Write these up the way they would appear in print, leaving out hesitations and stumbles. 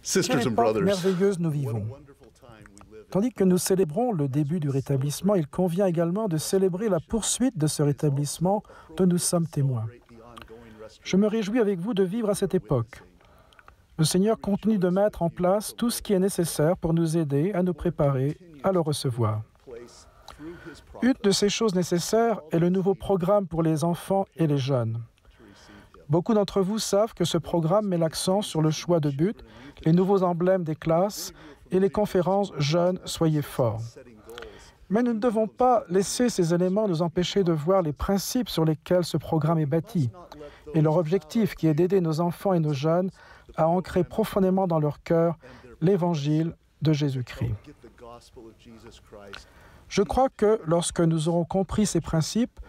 Sisters Quelle and époque brothers, merveilleuse nous vivons. Tandis que nous célébrons le début du rétablissement, il convient également de célébrer la poursuite de ce rétablissement dont nous sommes témoins. Je me réjouis avec vous de vivre à cette époque. Le Seigneur continue de mettre en place tout ce qui est nécessaire pour nous aider à nous préparer à le recevoir. Une de ces choses nécessaires est le nouveau programme pour les enfants et les jeunes. Beaucoup d'entre vous savent que ce programme met l'accent sur le choix de but, les nouveaux emblèmes des classes et les conférences « Jeunes, soyez forts ». Mais nous ne devons pas laisser ces éléments nous empêcher de voir les principes sur lesquels ce programme est bâti et leur objectif qui est d'aider nos enfants et nos jeunes à ancrer profondément dans leur cœur l'Évangile de Jésus-Christ. Je crois que lorsque nous aurons compris ces principes,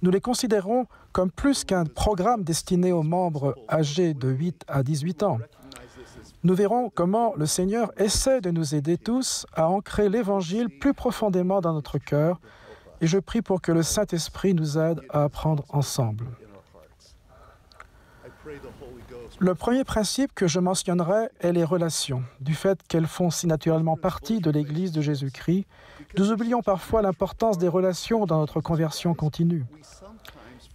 nous les considérons comme plus qu'un programme destiné aux membres âgés de 8 à 18 ans. Nous verrons comment le Seigneur essaie de nous aider tous à ancrer l'Évangile plus profondément dans notre cœur, et je prie pour que le Saint-Esprit nous aide à apprendre ensemble. Le premier principe que je mentionnerai est les relations. Du fait qu'elles font si naturellement partie de l'Église de Jésus-Christ, nous oublions parfois l'importance des relations dans notre conversion continue.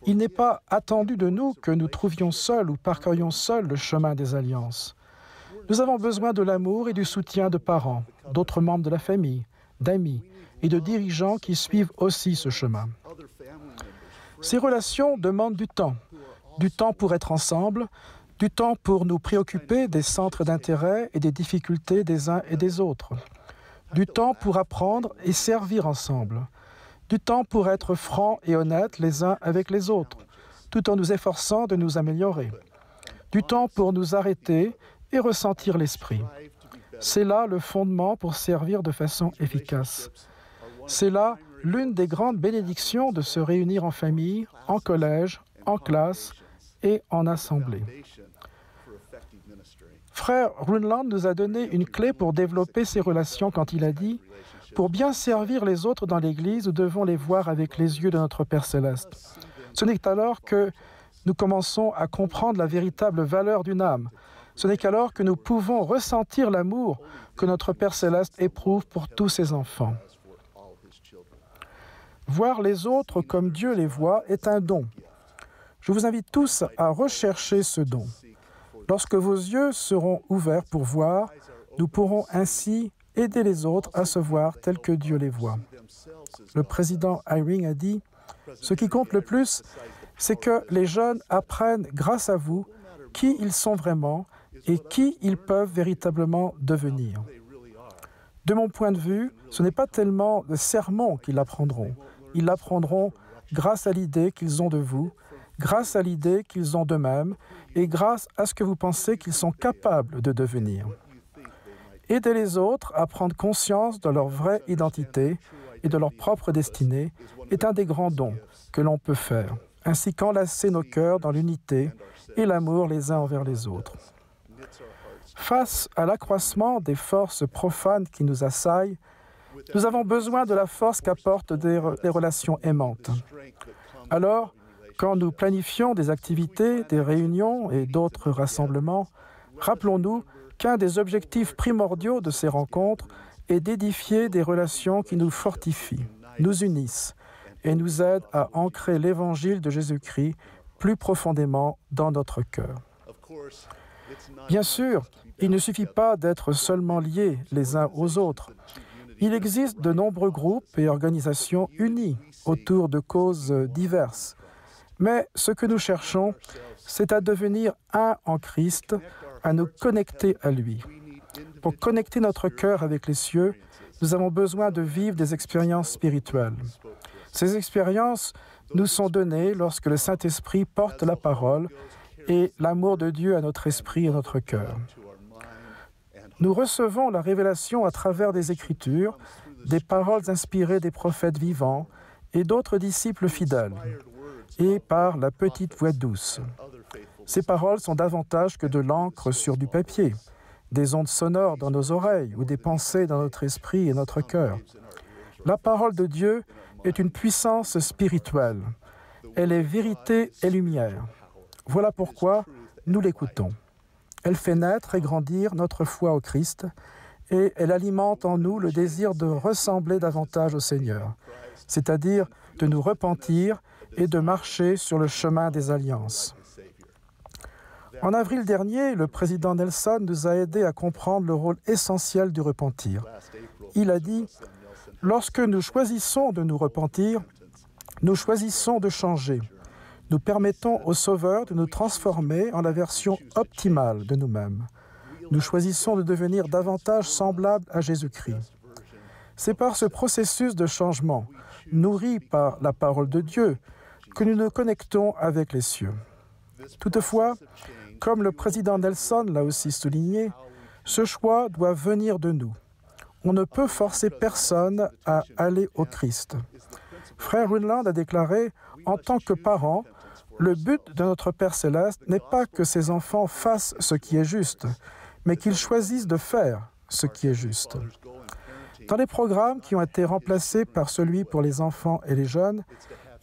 Il n'est pas attendu de nous que nous trouvions seuls ou parcourions seuls le chemin des alliances. Nous avons besoin de l'amour et du soutien de parents, d'autres membres de la famille, d'amis et de dirigeants qui suivent aussi ce chemin. Ces relations demandent du temps pour être ensemble, du temps pour nous préoccuper des centres d'intérêt et des difficultés des uns et des autres, du temps pour apprendre et servir ensemble, du temps pour être francs et honnêtes les uns avec les autres, tout en nous efforçant de nous améliorer, du temps pour nous arrêter et ressentir l'esprit. C'est là le fondement pour servir de façon efficace. C'est là l'une des grandes bénédictions de se réunir en famille, en collège, en classe et en assemblée. Frère Runland nous a donné une clé pour développer ces relations quand il a dit « Pour bien servir les autres dans l'Église, nous devons les voir avec les yeux de notre Père céleste. » Ce n'est qu'alors que nous commençons à comprendre la véritable valeur d'une âme. Ce n'est qu'alors que nous pouvons ressentir l'amour que notre Père céleste éprouve pour tous ses enfants. Voir les autres comme Dieu les voit est un don. Je vous invite tous à rechercher ce don. Lorsque vos yeux seront ouverts pour voir, nous pourrons ainsi aider les autres à se voir tels que Dieu les voit. Le président Eyring a dit « Ce qui compte le plus, c'est que les jeunes apprennent grâce à vous qui ils sont vraiment et qui ils peuvent véritablement devenir. » De mon point de vue, ce n'est pas tellement le sermon qu'ils apprendront. Ils l'apprendront grâce à l'idée qu'ils ont de vous, grâce à l'idée qu'ils ont d'eux-mêmes et grâce à ce que vous pensez qu'ils sont capables de devenir. Aider les autres à prendre conscience de leur vraie identité et de leur propre destinée est un des grands dons que l'on peut faire, ainsi qu'enlacer nos cœurs dans l'unité et l'amour les uns envers les autres. Face à l'accroissement des forces profanes qui nous assaillent, nous avons besoin de la force qu'apportent les relations aimantes. Alors, quand nous planifions des activités, des réunions et d'autres rassemblements, rappelons-nous qu'un des objectifs primordiaux de ces rencontres est d'édifier des relations qui nous fortifient, nous unissent et nous aident à ancrer l'Évangile de Jésus-Christ plus profondément dans notre cœur. Bien sûr, il ne suffit pas d'être seulement liés les uns aux autres. Il existe de nombreux groupes et organisations unis autour de causes diverses. Mais ce que nous cherchons, c'est à devenir un en Christ, à nous connecter à lui. Pour connecter notre cœur avec les cieux, nous avons besoin de vivre des expériences spirituelles. Ces expériences nous sont données lorsque le Saint-Esprit porte la parole et l'amour de Dieu à notre esprit et notre cœur. Nous recevons la révélation à travers des Écritures, des paroles inspirées des prophètes vivants et d'autres disciples fidèles, et par la petite voix douce. Ces paroles sont davantage que de l'encre sur du papier, des ondes sonores dans nos oreilles ou des pensées dans notre esprit et notre cœur. La parole de Dieu est une puissance spirituelle. Elle est vérité et lumière. Voilà pourquoi nous l'écoutons. Elle fait naître et grandir notre foi au Christ et elle alimente en nous le désir de ressembler davantage au Seigneur, c'est-à-dire de nous repentir et de marcher sur le chemin des alliances. En avril dernier, le président Nelson nous a aidés à comprendre le rôle essentiel du repentir. Il a dit « Lorsque nous choisissons de nous repentir, nous choisissons de changer. Nous permettons au Sauveur de nous transformer en la version optimale de nous-mêmes. Nous choisissons de devenir davantage semblables à Jésus-Christ. C'est par ce processus de changement, nourri par la parole de Dieu, que nous nous connectons avec les cieux. Toutefois, comme le président Nelson l'a aussi souligné, ce choix doit venir de nous. On ne peut forcer personne à aller au Christ. Frère Runland a déclaré, en tant que parent, le but de notre Père céleste n'est pas que ses enfants fassent ce qui est juste, mais qu'ils choisissent de faire ce qui est juste. Dans les programmes qui ont été remplacés par celui pour les enfants et les jeunes,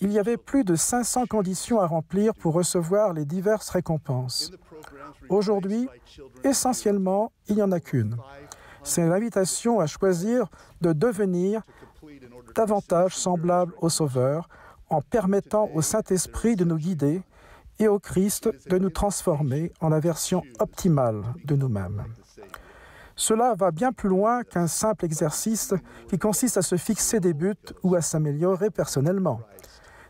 il y avait plus de 500 conditions à remplir pour recevoir les diverses récompenses. Aujourd'hui, essentiellement, il n'y en a qu'une. C'est l'invitation à choisir de devenir davantage semblable au Sauveur en permettant au Saint-Esprit de nous guider et au Christ de nous transformer en la version optimale de nous-mêmes. Cela va bien plus loin qu'un simple exercice qui consiste à se fixer des buts ou à s'améliorer personnellement.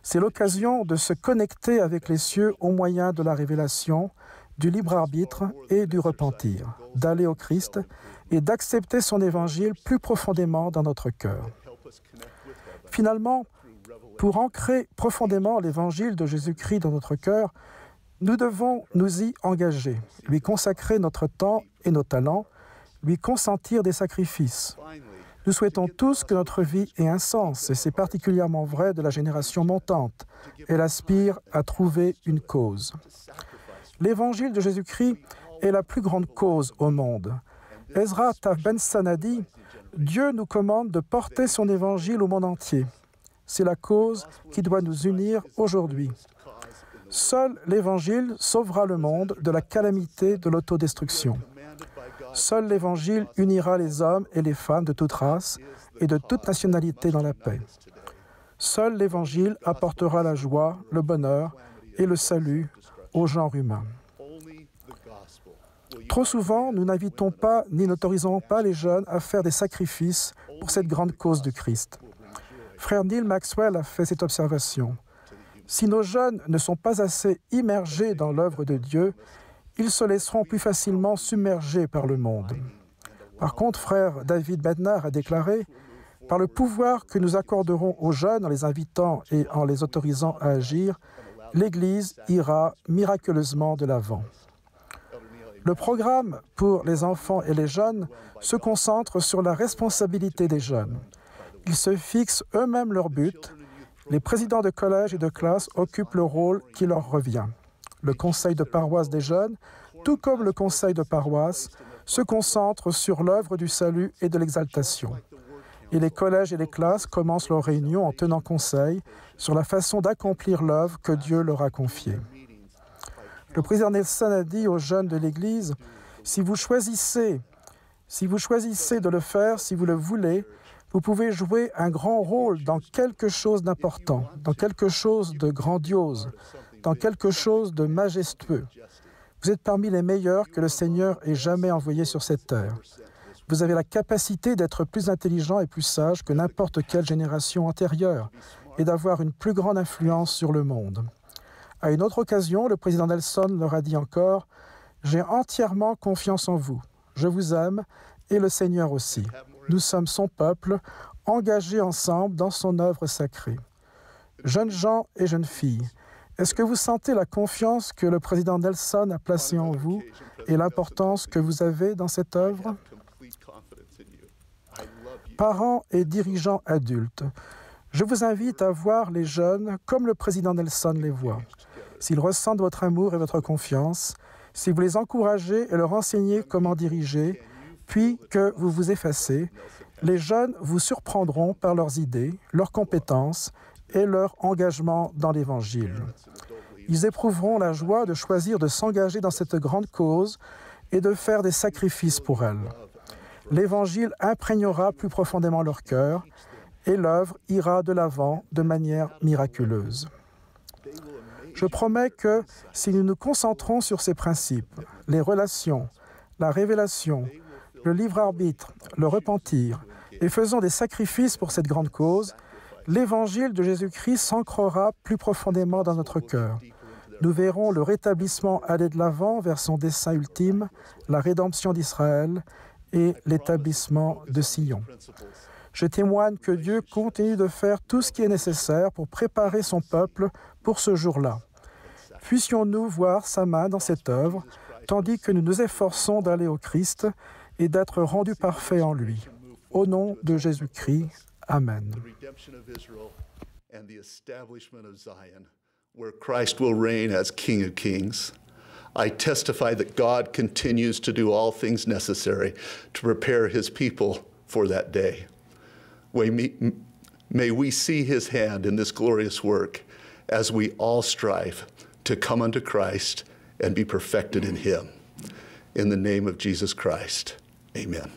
C'est l'occasion de se connecter avec les cieux au moyen de la révélation, du libre arbitre et du repentir, d'aller au Christ et d'accepter son évangile plus profondément dans notre cœur. Finalement, pour ancrer profondément l'évangile de Jésus-Christ dans notre cœur, nous devons nous y engager, lui consacrer notre temps et nos talents, lui consentir des sacrifices. Nous souhaitons tous que notre vie ait un sens, et c'est particulièrement vrai de la génération montante. Elle aspire à trouver une cause. L'évangile de Jésus-Christ est la plus grande cause au monde. Ezra Taft Benson a dit « Dieu nous commande de porter son évangile au monde entier. C'est la cause qui doit nous unir aujourd'hui. Seul l'évangile sauvera le monde de la calamité de l'autodestruction. Seul l'Évangile unira les hommes et les femmes de toute race et de toute nationalité dans la paix. Seul l'Évangile apportera la joie, le bonheur et le salut au genre humain. Trop souvent, nous n'invitons pas ni n'autorisons pas les jeunes à faire des sacrifices pour cette grande cause du Christ. Frère Neil Maxwell a fait cette observation. Si nos jeunes ne sont pas assez immergés dans l'œuvre de Dieu, ils se laisseront plus facilement submerger par le monde. Par contre, frère David Bednar a déclaré « Par le pouvoir que nous accorderons aux jeunes en les invitant et en les autorisant à agir, l'Église ira miraculeusement de l'avant. » Le programme pour les enfants et les jeunes se concentre sur la responsabilité des jeunes. Ils se fixent eux-mêmes leur but. Les présidents de collège et de classe occupent le rôle qui leur revient. Le conseil de paroisse des jeunes, tout comme le conseil de paroisse, se concentre sur l'œuvre du salut et de l'exaltation. Et les collèges et les classes commencent leurs réunions en tenant conseil sur la façon d'accomplir l'œuvre que Dieu leur a confiée. Le président Nelson a dit aux jeunes de l'Église, « Si vous choisissez de le faire, si vous le voulez, vous pouvez jouer un grand rôle dans quelque chose d'important, dans quelque chose de grandiose, dans quelque chose de majestueux. Vous êtes parmi les meilleurs que le Seigneur ait jamais envoyés sur cette terre. Vous avez la capacité d'être plus intelligent et plus sage que n'importe quelle génération antérieure et d'avoir une plus grande influence sur le monde. » À une autre occasion, le président Nelson leur a dit encore, « J'ai entièrement confiance en vous. Je vous aime et le Seigneur aussi. Nous sommes son peuple, engagés ensemble dans son œuvre sacrée. » Jeunes gens et jeunes filles, est-ce que vous sentez la confiance que le président Nelson a placée en vous et l'importance que vous avez dans cette œuvre? Parents et dirigeants adultes, je vous invite à voir les jeunes comme le président Nelson les voit. S'ils ressentent votre amour et votre confiance, si vous les encouragez et leur enseignez comment diriger, puis que vous vous effacez, les jeunes vous surprendront par leurs idées, leurs compétences et leur engagement dans l'Évangile. Ils éprouveront la joie de choisir de s'engager dans cette grande cause et de faire des sacrifices pour elles. L'Évangile imprégnera plus profondément leur cœur et l'œuvre ira de l'avant de manière miraculeuse. Je promets que si nous nous concentrons sur ces principes, les relations, la révélation, le libre arbitre, le repentir, et faisons des sacrifices pour cette grande cause, l'Évangile de Jésus-Christ s'ancrera plus profondément dans notre cœur. Nous verrons le rétablissement aller de l'avant vers son dessein ultime, la rédemption d'Israël et l'établissement de Sion. Je témoigne que Dieu continue de faire tout ce qui est nécessaire pour préparer son peuple pour ce jour-là. Puissions-nous voir sa main dans cette œuvre, tandis que nous nous efforçons d'aller au Christ et d'être rendus parfaits en lui. Au nom de Jésus-Christ, Amen. Where Christ will reign as King of Kings. I testify that God continues to do all things necessary to prepare his people for that day. May we see his hand in this glorious work as we all strive to come unto Christ and be perfected in him. In the name of Jesus Christ, amen.